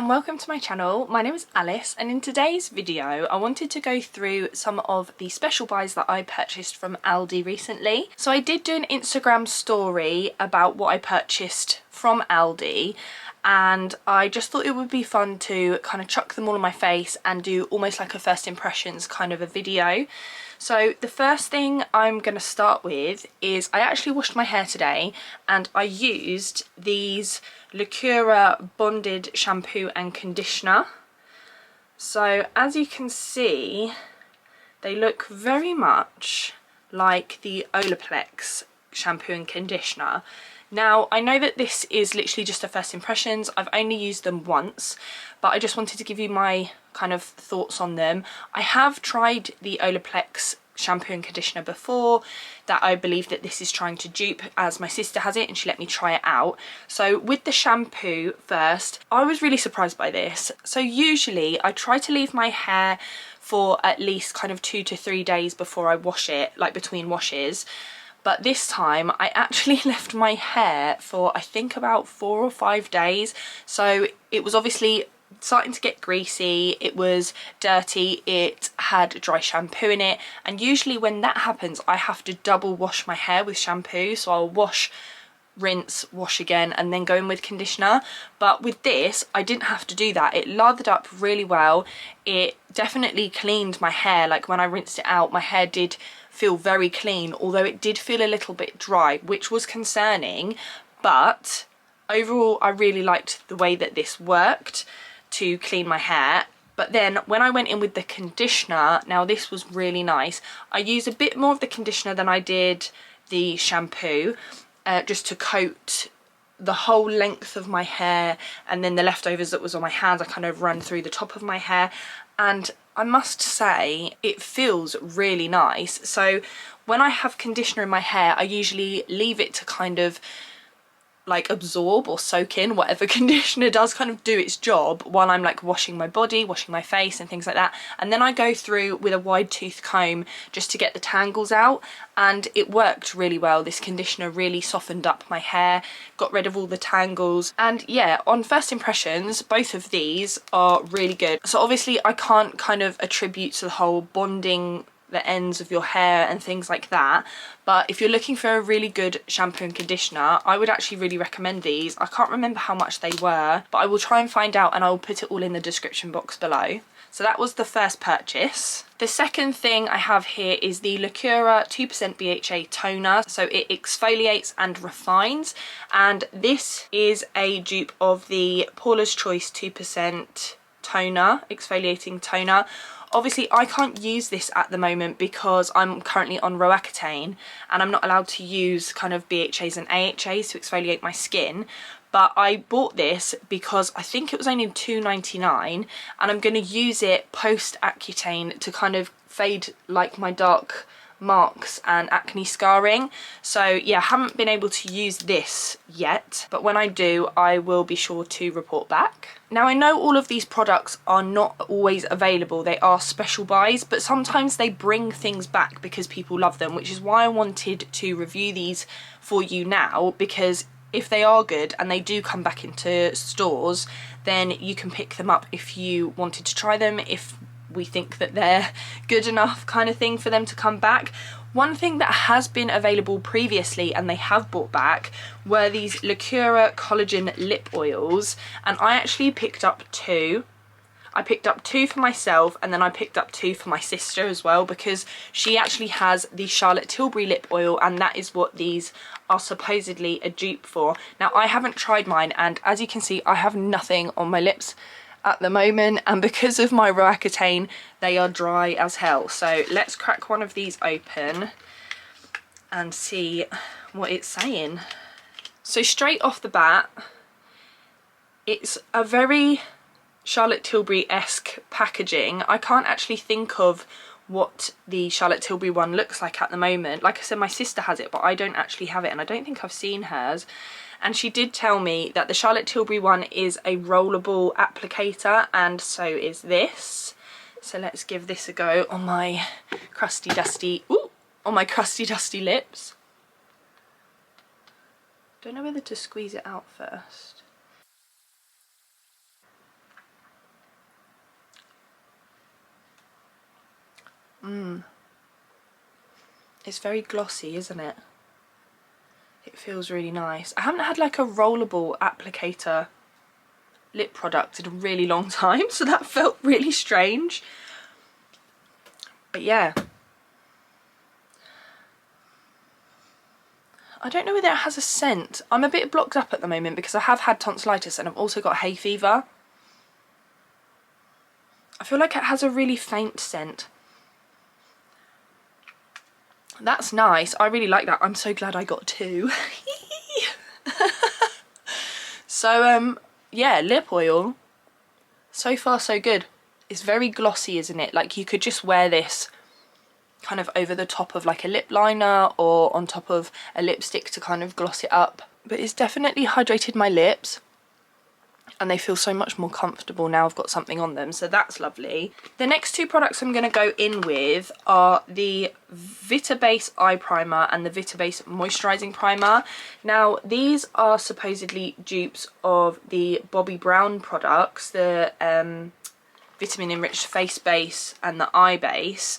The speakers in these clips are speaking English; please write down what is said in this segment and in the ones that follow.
and welcome to my channel. My name is Alice, and in today's video I wanted to go through some of the special buys that I purchased from Aldi recently. So I did do an Instagram story about what I purchased from Aldi, and I just thought it would be fun to kind of chuck them all on my face and do almost like a first impressions kind of a video. So the first thing I'm going to start with is I actually washed my hair today, and I used these Lacura bonded shampoo and conditioner. So as you can see, they look very much like the Olaplex shampoo and conditioner. Now I know that this is literally just a first impressions. I've only used them once, but I just wanted to give you my kind of thoughts on them. I have tried the Olaplex shampoo and conditioner before, that I believe that this is trying to dupe, as my sister has it and she let me try it out. So with the shampoo first, I was really surprised by this. So usually I try to leave my hair for at least kind of 2 to 3 days before I wash it, like between washes. But this time I actually left my hair for I think about 4 or 5 days. So it was obviously starting to get greasy, it was dirty, it had dry shampoo in it, and usually when that happens I have to double wash my hair with shampoo. So I'll wash, rinse, wash again, and then go in with conditioner. But with this I didn't have to do that. It lathered up really well. It definitely cleaned my hair. Like when I rinsed it out, my hair did feel very clean, although it did feel a little bit dry, which was concerning. But overall I really liked the way that this worked to clean my hair. But then when I went in with the conditioner, now this was really nice. I used a bit more of the conditioner than I did the shampoo, just to coat the whole length of my hair, and then the leftovers that was on my hands I kind of run through the top of my hair, and I must say it feels really nice. So when I have conditioner in my hair, I usually leave it to kind of like absorb or soak in whatever conditioner does, kind of do its job while I'm like washing my body, washing my face and things like that. And then I go through with a wide tooth comb just to get the tangles out, and it worked really well. This conditioner really softened up my hair, got rid of all the tangles, and yeah, on first impressions both of these are really good. So obviously I can't kind of attribute to the whole bonding the ends of your hair and things like that, but if you're looking for a really good shampoo and conditioner, I would actually really recommend these. I can't remember how much they were, but I will try and find out and I will put it all in the description box below. So that was the first purchase. The second thing I have here is the Lacura 2% BHA Toner. So it exfoliates and refines, and this is a dupe of the Paula's Choice 2% toner, exfoliating toner. Obviously I can't use this at the moment because I'm currently on Roaccutane and I'm not allowed to use kind of BHAs and AHAs to exfoliate my skin. But I bought this because I think it was only $2.99, and I'm going to use it post Accutane to kind of fade like my dark marks and acne scarring. So yeah, I haven't been able to use this yet, but when I do I will be sure to report back. Now I know all of these products are not always available, they are special buys, but sometimes they bring things back because people love them, which is why I wanted to review these for you now, because if they are good and they do come back into stores, then you can pick them up if you wanted to try them, if we think that they're good enough kind of thing for them to come back. One thing that has been available previously and they have brought back were these Lacura Collagen Lip Oils, and I actually picked up 2. I picked up 2 for myself, and then I picked up 2 for my sister as well, because she actually has the Charlotte Tilbury lip oil, and that is what these are supposedly a dupe for. Now I haven't tried mine, and as you can see I have nothing on my lips at the moment, and because of my Roaccutane they are dry as hell. So let's crack one of these open and see what it's saying. So straight off the bat, it's a very Charlotte Tilbury-esque packaging. I can't actually think of what the Charlotte Tilbury one looks like at the moment. Like I said, my sister has it, but I don't actually have it, and I don't think I've seen hers. And she did tell me that the Charlotte Tilbury one is a rollable applicator, and so is this. So let's give this a go on my crusty dusty lips. Don't know whether to squeeze it out first. It's very glossy, isn't it? It feels really nice. I haven't had like a rollable applicator lip product in a really long time, so that felt really strange. But yeah. I don't know whether it has a scent. I'm a bit blocked up at the moment because I have had tonsillitis and I've also got hay fever. I feel like it has a really faint scent. That's nice. I really like that. I'm so glad I got two. So, yeah, lip oil. So far, so good. It's very glossy, isn't it? Like, you could just wear this kind of over the top of like a lip liner or on top of a lipstick to kind of gloss it up. But it's definitely hydrated my lips and they feel so much more comfortable now I've got something on them, so that's lovely. The next two products I'm going to go in with are the Vita Base Eye Primer and the Vita Base Moisturising Primer. Now these are supposedly dupes of the Bobbi Brown products, the vitamin enriched face base and the eye base.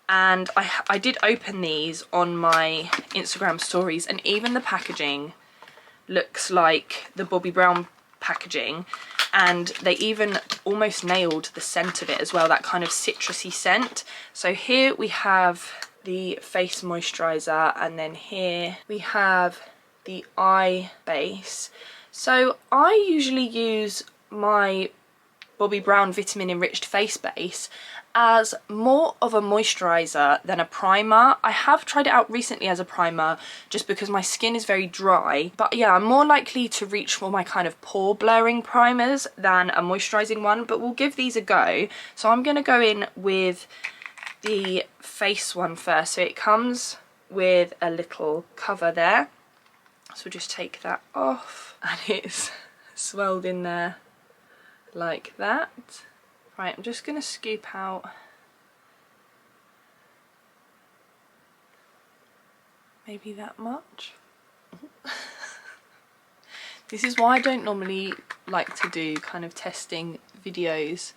And I did open these on my Instagram stories, and even the packaging looks like the Bobbi Brown packaging, and they even almost nailed the scent of it as well, that kind of citrusy scent. So here we have the face moisturiser, and then here we have the eye base. So I usually use my Bobbi Brown vitamin enriched face base as more of a moisturiser than a primer. I have tried it out recently as a primer just because my skin is very dry, but yeah, I'm more likely to reach for my kind of pore blurring primers than a moisturising one, but we'll give these a go. So I'm going to go in with the face one first. So it comes with a little cover there, so we'll just take that off, and it's swelled in there like that. Right, I'm just going to scoop out maybe that much. This is why I don't normally like to do kind of testing videos,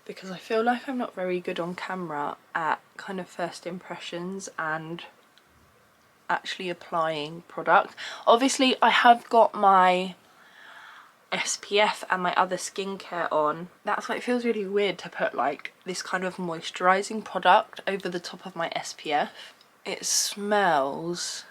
because I feel like I'm not very good on camera at kind of first impressions and actually applying product. Obviously I have got my SPF and my other skincare on. That's why it feels really weird to put like this kind of moisturising product over the top of my SPF. It smells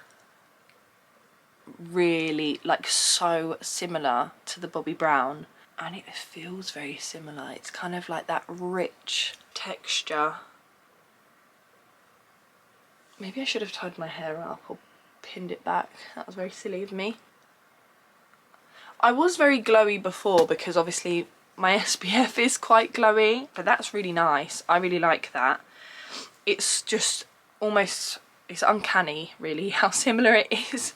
really like so similar to the Bobbi Brown, and it feels very similar. It's kind of like that rich texture. Maybe I should have tied my hair up or pinned it back. That was very silly of me. I was very glowy before because obviously my SPF is quite glowy, but that's really nice. I really like that. It's just almost, it's uncanny really how similar it is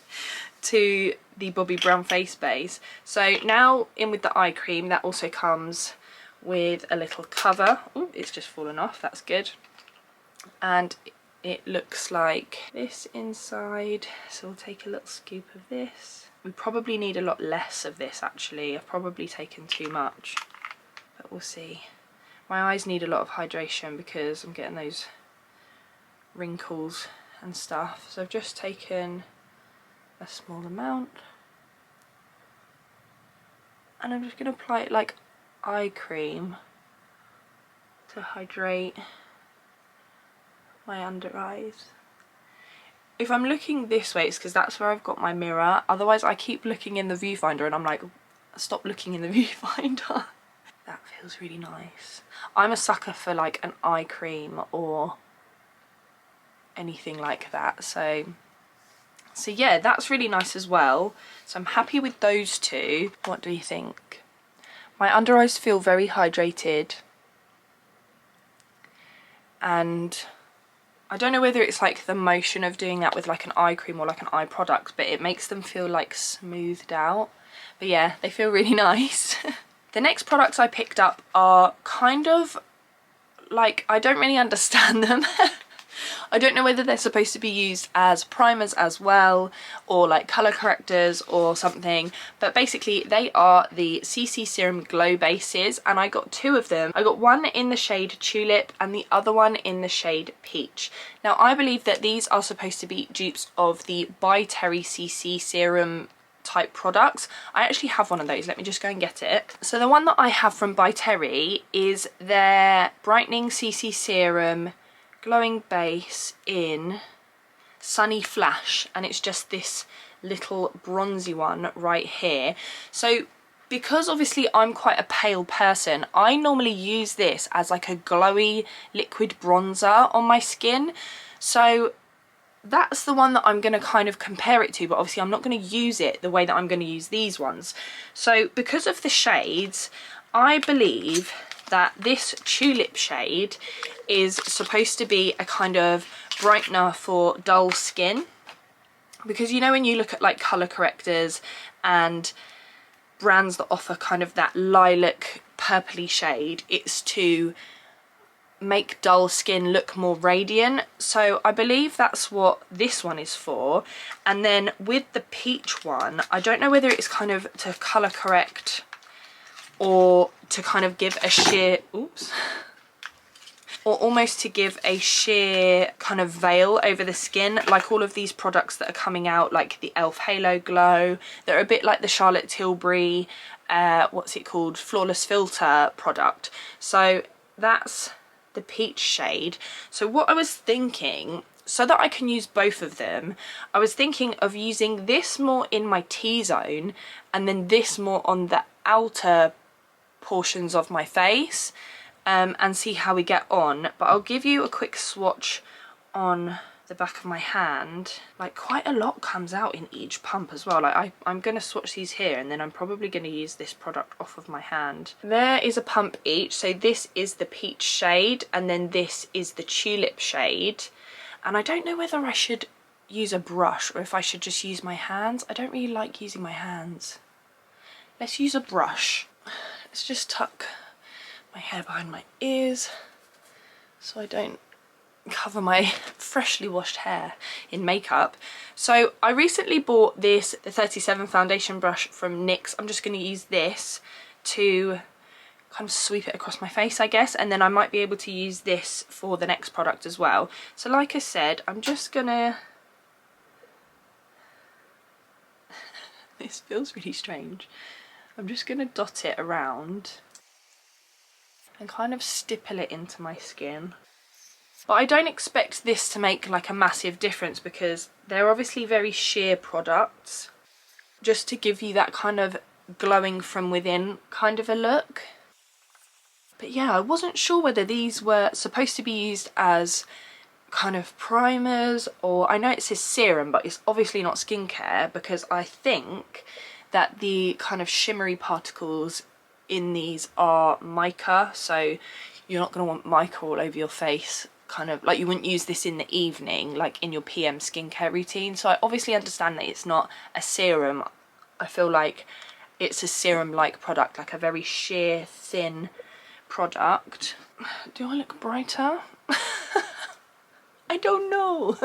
to the Bobbi Brown face base. So now in with the eye cream, that also comes with a little cover. Ooh, it's just fallen off, that's good. And it looks like this inside, so we'll take a little scoop of this. We probably need a lot less of this actually. I've probably taken too much, but we'll see. My eyes need a lot of hydration because I'm getting those wrinkles and stuff. So I've just taken a small amount, and I'm just going to apply it like eye cream to hydrate my under eyes. If I'm looking this way, it's because that's where I've got my mirror. Otherwise, I keep looking in the viewfinder and I'm like, stop looking in the viewfinder. That feels really nice. I'm a sucker for like an eye cream or anything like that. So yeah, that's really nice as well. So I'm happy with those two. What do you think? My under eyes feel very hydrated. And I don't know whether it's like the motion of doing that with like an eye cream or like an eye product, but it makes them feel like smoothed out. But yeah, they feel really nice. The next products I picked up are kind of like, I don't really understand them. I don't know whether they're supposed to be used as primers as well, or like colour correctors or something, but basically they are the CC Serum Glow Bases, and I got 2 of them. I got one in the shade Tulip and the other one in the shade Peach. Now I believe that these are supposed to be dupes of the By Terry CC Serum type products. I actually have one of those. Let me just go and get it. So the one that I have from By Terry is their Brightening CC Serum Glowing Base in Sunny Flash, and it's just this little bronzy one right here. So because obviously I'm quite a pale person, I normally use this as like a glowy liquid bronzer on my skin. So that's the one that I'm going to kind of compare it to, but obviously I'm not going to use it the way that I'm going to use these ones. So because of the shades, I believe that this Tulip shade is supposed to be a kind of brightener for dull skin. Because you know when you look at like colour correctors and brands that offer kind of that lilac purpley shade, it's to make dull skin look more radiant. So I believe that's what this one is for. And then with the Peach one, I don't know whether it's kind of to colour correct or to kind of give a sheer, oops, or almost to give a sheer kind of veil over the skin, like all of these products that are coming out, like the e.l.f. Halo Glow. They're a bit like the Charlotte Tilbury, what's it called, Flawless Filter product. So that's the Peach shade. So what I was thinking, so that I can use both of them, I was thinking of using this more in my T-zone and then this more on the outer portions of my face, and see how we get on. But I'll give you a quick swatch on the back of my hand. Like quite a lot comes out in each pump as well. Like I'm going to swatch these here, and then I'm probably going to use this product off of my hand. There is a pump each. So this is the Peach shade and then this is the Tulip shade. And I don't know whether I should use a brush or if I should just use my hands. I don't really like using my hands. Let's use a brush. Let's just tuck my hair behind my ears so I don't cover my freshly washed hair in makeup. So I recently bought this, the 37 foundation brush from NYX. I'm just going to use this to kind of sweep it across my face, I guess, and then I might be able to use this for the next product as well. So like I said, I'm just gonna this feels really strange. I'm just gonna dot it around and kind of stipple it into my skin. But I don't expect this to make like a massive difference because they're obviously very sheer products, just to give you that kind of glowing from within kind of a look. But yeah, I wasn't sure whether these were supposed to be used as kind of primers, or I know it says serum, but it's obviously not skincare, because I think that the kind of shimmery particles in these are mica, so you're not going to want mica all over your face, kind of like you wouldn't use this in the evening like in your PM skincare routine. So I obviously understand that it's not a serum. I feel like it's a serum like product, like a very sheer thin product. Do I look brighter? I don't know.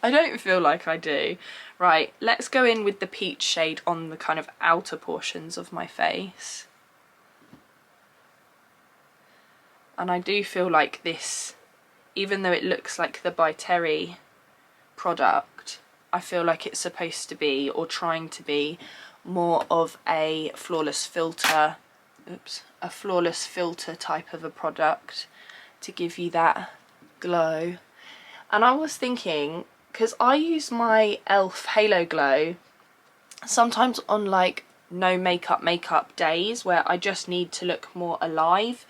I don't feel like I do. Right, let's go in with the Peach shade on the kind of outer portions of my face. And I do feel like this, even though it looks like the By Terry product, I feel like it's supposed to be, or trying to be, more of a flawless filter, a flawless filter type of a product to give you that glow. And I was thinking, because I use my e.l.f. Halo Glow sometimes on like no makeup days where I just need to look more alive.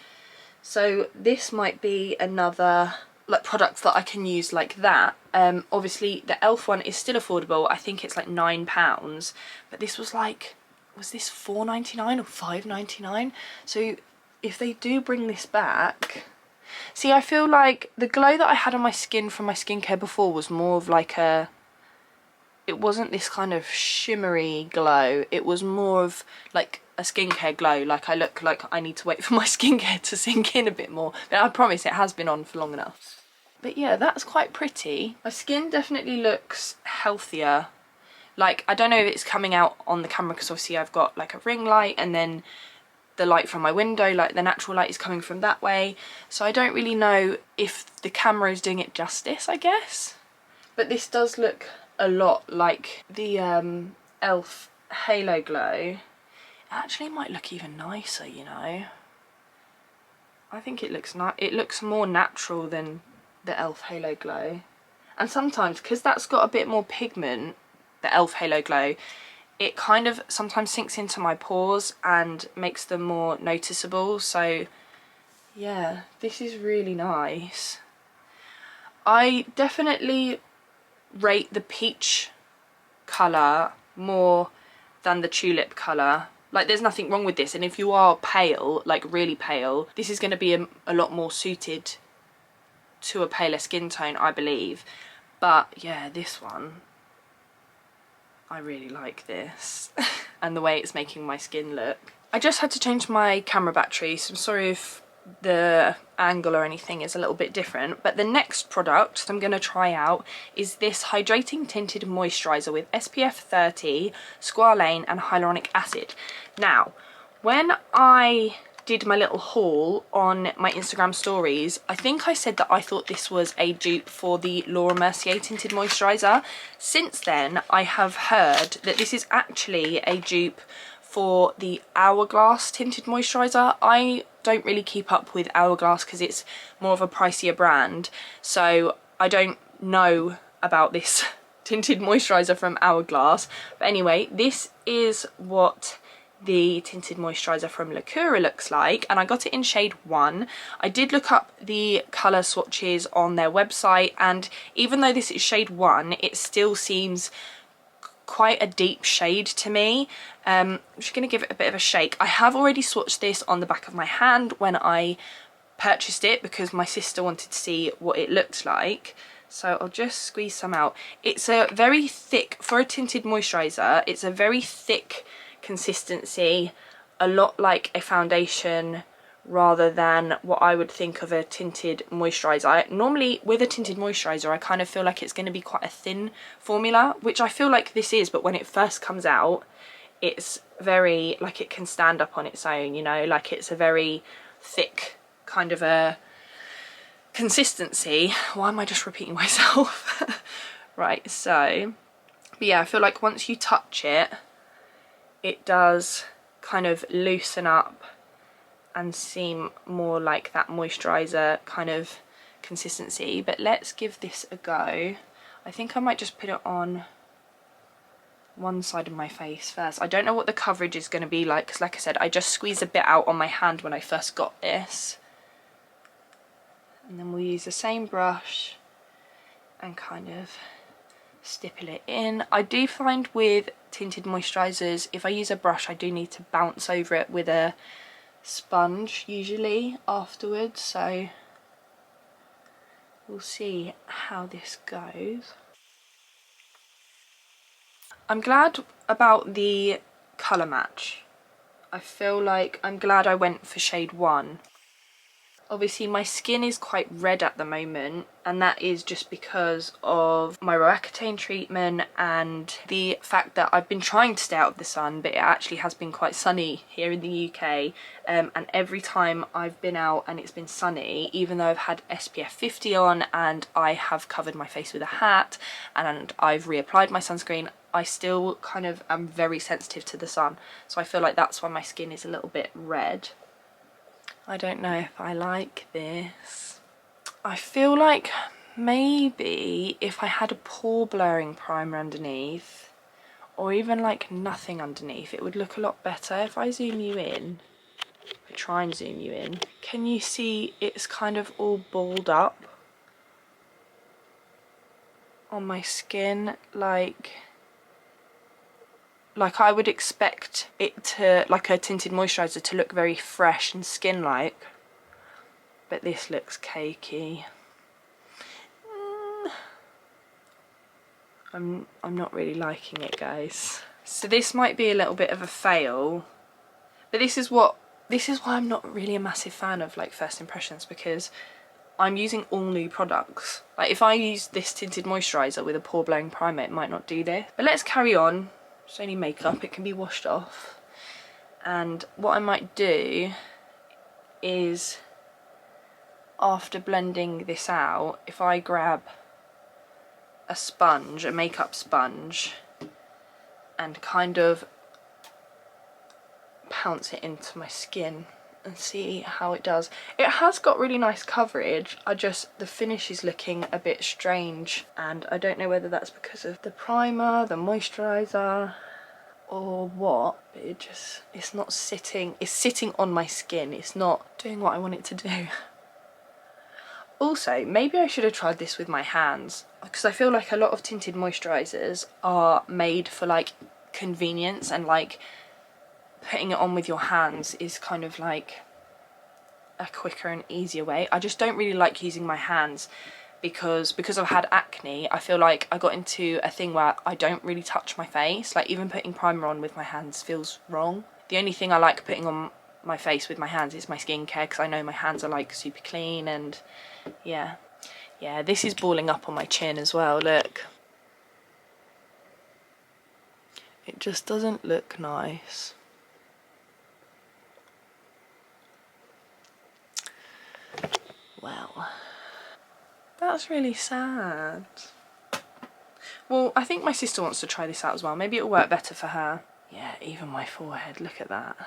So this might be another like product that I can use like that. Obviously the e.l.f. one is still affordable. I think it's like £9, but this was like, was this £4.99 or £5.99? So if they do bring this back, see, I feel like the glow that I had on my skin from my skincare before was more of like a, it wasn't this kind of shimmery glow, it was more of like a skincare glow, like I look like I need to wait for my skincare to sink in a bit more. But I promise it has been on for long enough. But yeah, that's quite pretty. My skin definitely looks healthier. Like, I don't know if it's coming out on the camera because obviously I've got like a ring light and then the light from my window, like the natural light is coming from that way. So I don't really know if the camera is doing it justice, I guess. But this does look a lot like the e.l.f. Halo Glow. It actually might look even nicer, you know. I think it looks nice. It looks more natural than the e.l.f. Halo Glow. And sometimes, because that's got a bit more pigment, the e.l.f. Halo Glow, it kind of sometimes sinks into my pores and makes them more noticeable. So yeah, this is really nice. I definitely rate the peach colour more than the tulip colour. Like, there's nothing wrong with this, and if you are pale, like really pale, this is going to be a lot more suited to a paler skin tone, I believe. But yeah, this one, I really like this and the way it's making my skin look. I just had to change my camera battery, so I'm sorry if the angle or anything is a little bit different. But the next product I'm going to try out is this hydrating tinted moisturiser with SPF 30, squalane and hyaluronic acid. Now, when I did my little haul on my Instagram stories, I think I said that I thought this was a dupe for the Laura Mercier tinted moisturiser. Since then, I have heard that this is actually a dupe for the Hourglass tinted moisturiser. I don't really keep up with Hourglass because it's more of a pricier brand, so I don't know about this tinted moisturiser from Hourglass. But anyway, this is what the tinted moisturiser from Lacura looks like, and I got it in shade 1. I did look up the colour swatches on their website, and even though this is shade 1, it still seems quite a deep shade to me. I'm just going to give it a bit of a shake. I have already swatched this on the back of my hand when I purchased it because my sister wanted to see what it looked like. So I'll just squeeze some out. It's a very thick, for a tinted moisturiser, it's a very thick consistency, a lot like a foundation rather than what I would think of a tinted moisturiser. Normally with a tinted moisturiser I kind of feel like it's going to be quite a thin formula, which I feel like this is, but when it first comes out it's very, like, it can stand up on its own, you know, like it's a very thick kind of a consistency. Why am I just repeating myself? Right, so, but yeah, I feel like once you touch it, it does kind of loosen up and seem more like that moisturiser kind of consistency. But let's give this a go. I think I might just put it on one side of my face first. I don't know what the coverage is going to be like because, like I said, I just squeezed a bit out on my hand when I first got this. And then we'll use the same brush and kind of stipple it in. I do find with tinted moisturisers, if I use a brush, I do need to bounce over it with a sponge usually afterwards, so we'll see how this goes. I'm glad about the colour match. I feel like I'm glad I went for shade 1. Obviously my skin is quite red at the moment, and that is just because of my Roaccutane treatment and the fact that I've been trying to stay out of the sun, but it actually has been quite sunny here in the UK, and every time I've been out and it's been sunny, even though I've had SPF 50 on and I have covered my face with a hat and I've reapplied my sunscreen, I still kind of am very sensitive to the sun, so I feel like that's why my skin is a little bit red. I don't know if I like this. I feel like maybe if I had a pore blurring primer underneath, or even like nothing underneath, it would look a lot better. If I zoom you in, I try and zoom you in, can you see it's kind of all balled up on my skin? Like I would expect it to, like a tinted moisturiser, to look very fresh and skin-like, but this looks cakey. I'm not really liking it, guys. So this might be a little bit of a fail, but this is why I'm not really a massive fan of like first impressions, because I'm using all new products. Like if I use this tinted moisturiser with a pore blowing primer, it might not do this. But let's carry on. It's only makeup, it can be washed off. And what I might do is, after blending this out, if I grab a sponge, a makeup sponge, and kind of pounce it into my skin and see how it does. It has got really nice coverage, the finish is looking a bit strange, and I don't know whether that's because of the primer, the moisturiser, or what, but it's not sitting, it's sitting on my skin, it's not doing what I want it to do. Also, maybe I should have tried this with my hands, because I feel like a lot of tinted moisturisers are made for like convenience, and like putting it on with your hands is kind of like a quicker and easier way. I just don't really like using my hands because I've had acne. I feel like I got into a thing where I don't really touch my face. Like even putting primer on with my hands feels wrong. The only thing I like putting on my face with my hands is my skincare, because I know my hands are like super clean. And yeah, this is balling up on my chin as well, look. It just doesn't look nice. Well, that's really sad. Well, I think my sister wants to try this out as well. Maybe it'll work better for her. Yeah, even my forehead, look at that.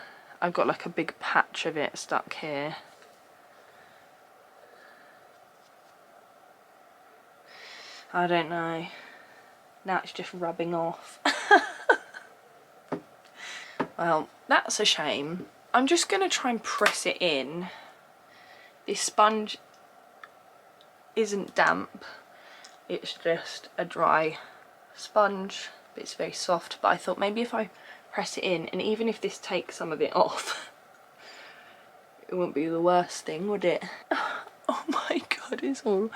I've got like a big patch of it stuck here. I don't know. Now it's just rubbing off. Well, that's a shame. I'm just going to try and press it in. This sponge isn't damp. It's just a dry sponge. But it's very soft. But I thought maybe if I press it in, and even if this takes some of it off, it wouldn't be the worst thing, would it? Oh my god, it's all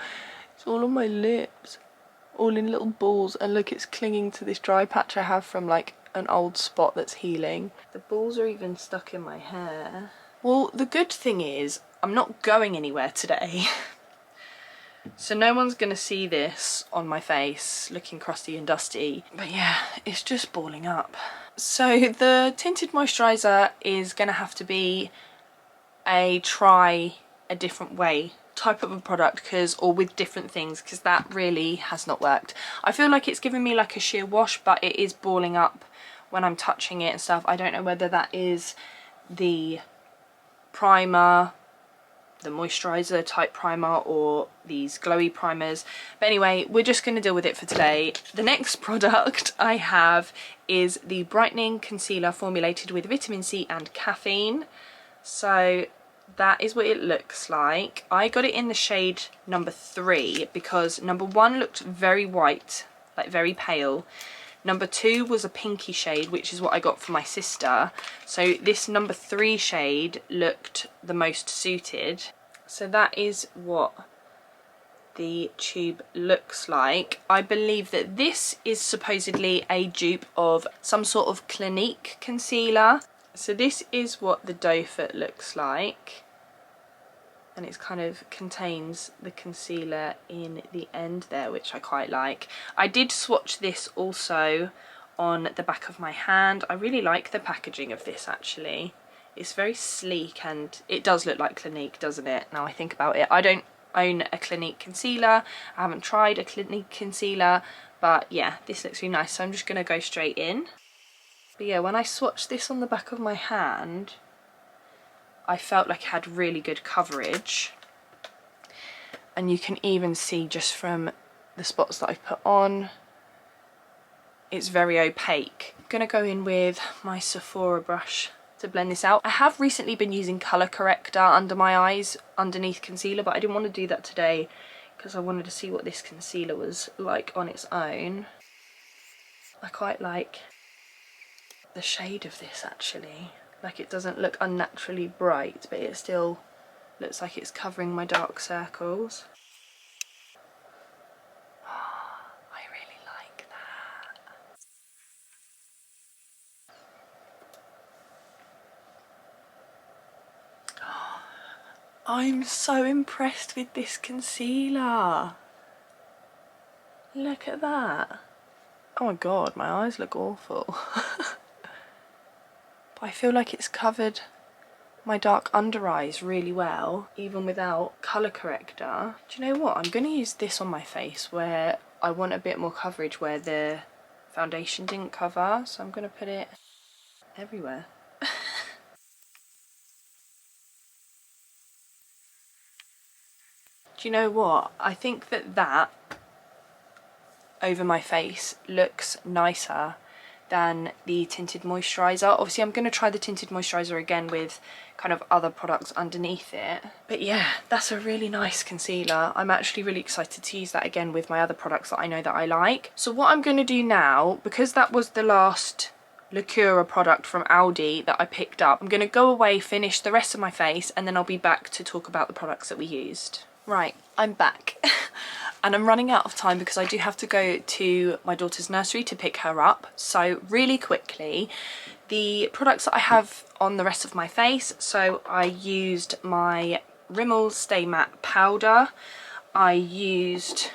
on my lips. All in little balls, and look, it's clinging to this dry patch I have from like an old spot that's healing. The balls are even stuck in my hair. Well, the good thing is I'm not going anywhere today. So no one's gonna see this on my face looking crusty and dusty. But yeah, it's just balling up. So the tinted moisturiser is gonna have to be a try a different way type of a product, or with different things, because that really has not worked. I feel like it's giving me like a sheer wash, but it is balling up when I'm touching it and stuff. I don't know whether that is the primer, the moisturiser type primer, or these glowy primers. But anyway, we're just going to deal with it for today. The next product I have is the brightening concealer formulated with vitamin C and caffeine. So that is what it looks like. I got it in the shade number 3 because number 1 looked very white, like very pale. Number 2 was a pinky shade, which is what I got for my sister. So this number 3 shade looked the most suited. So that is what the tube looks like. I believe that this is supposedly a dupe of some sort of Clinique concealer. So this is what the doe foot looks like, and it kind of contains the concealer in the end there, which I quite like. I did swatch this also on the back of my hand. I really like the packaging of this actually. It's very sleek, and it does look like Clinique, doesn't it? Now I think about it, I don't own a Clinique concealer. I haven't tried a Clinique concealer, but yeah, this looks really nice, so I'm just going to go straight in. But yeah, when I swatched this on the back of my hand, I felt like it had really good coverage. And you can even see just from the spots that I've put on, it's very opaque. I'm going to go in with my Sephora brush to blend this out. I have recently been using colour corrector under my eyes underneath concealer, but I didn't want to do that today because I wanted to see what this concealer was like on its own. I quite like the shade of this actually. Like, it doesn't look unnaturally bright, but it still looks like it's covering my dark circles. I really like that. I'm so impressed with this concealer. Look at that. Oh my god, my eyes look awful. But I feel like it's covered my dark under eyes really well, even without colour corrector. Do you know what? I'm going to use this on my face where I want a bit more coverage where the foundation didn't cover. So I'm going to put it everywhere. Do you know what? I think that over my face looks nicer than the tinted moisturiser. Obviously I'm going to try the tinted moisturiser again with kind of other products underneath it. But yeah, that's a really nice concealer. I'm actually really excited to use that again with my other products that I know that I like. So what I'm going to do now, because that was the last Lacura product from Aldi that I picked up, I'm going to go away, finish the rest of my face, and then I'll be back to talk about the products that we used. Right, I'm back. And I'm running out of time because I do have to go to my daughter's nursery to pick her up. So really quickly, the products that I have on the rest of my face. So I used my Rimmel Stay Matte powder. I used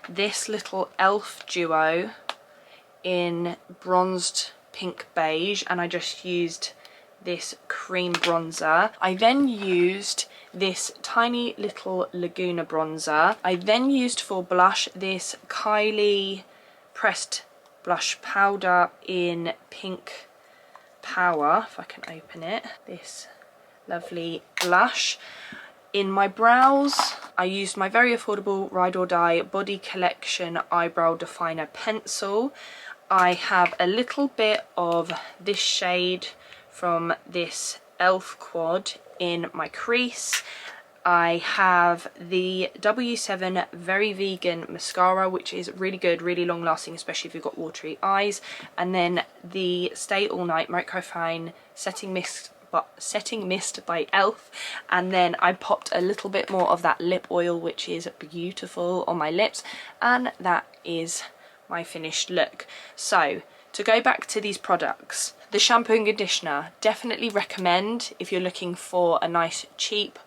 this little e.l.f. duo in bronzed pink beige, and I just used this cream bronzer. I then used this tiny little Laguna bronzer. I then used for blush this Kylie pressed blush powder in Pink Power, if I can open it. This lovely blush. In my brows, I used my very affordable Ride or Die Body Collection Eyebrow Definer Pencil. I have a little bit of this shade from this e.l.f. quad in my crease. I have the W7 Very Vegan Mascara, which is really good, really long lasting, especially if you've got watery eyes. And then the Stay All Night Microfine Setting Mist by e.l.f. And then I popped a little bit more of that lip oil, which is beautiful on my lips. And that is my finished look. So to go back to these products, the shampoo and conditioner, definitely recommend if you're looking for a nice cheap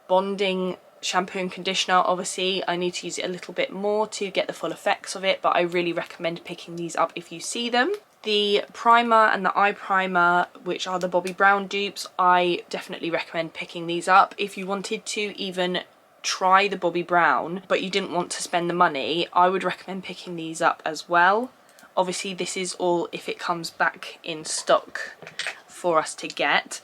bonding shampoo and conditioner. Obviously I need to use it a little bit more to get the full effects of it, but I really recommend picking these up if you see them. The primer and the eye primer, which are the Bobbi Brown dupes, I definitely recommend picking these up. If you wanted to even try the Bobbi Brown but you didn't want to spend the money, I would recommend picking these up as well. Obviously this is all if it comes back in stock for us to get.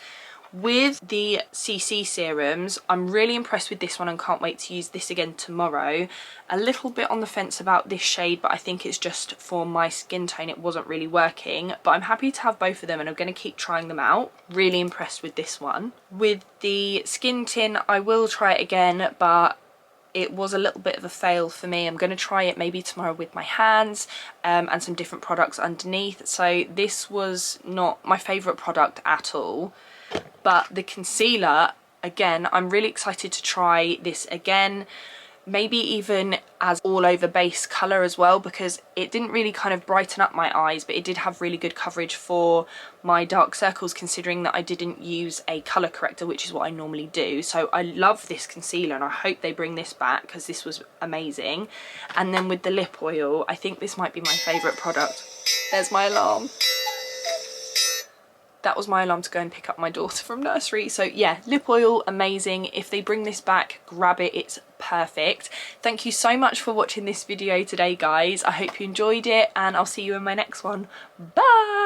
With the CC serums, I'm really impressed with this one and can't wait to use this again tomorrow. A little bit on the fence about this shade, but I think it's just for my skin tone, it wasn't really working. But I'm happy to have both of them and I'm going to keep trying them out. Really impressed with this one. With the skin tin, I will try it again, but it was a little bit of a fail for me. I'm going to try it maybe tomorrow with my hands and some different products underneath. So this was not my favourite product at all. But the concealer, again, I'm really excited to try this again. Maybe even as all over base colour as well, because it didn't really kind of brighten up my eyes, but it did have really good coverage for my dark circles, considering that I didn't use a colour corrector, which is what I normally do. So I love this concealer and I hope they bring this back because this was amazing. And then with the lip oil, I think this might be my favourite product. There's my alarm. That was my alarm to go and pick up my daughter from nursery. So yeah, lip oil, amazing. If they bring this back, grab it, it's perfect. Thank you so much for watching this video today, guys. I hope you enjoyed it and I'll see you in my next one. Bye!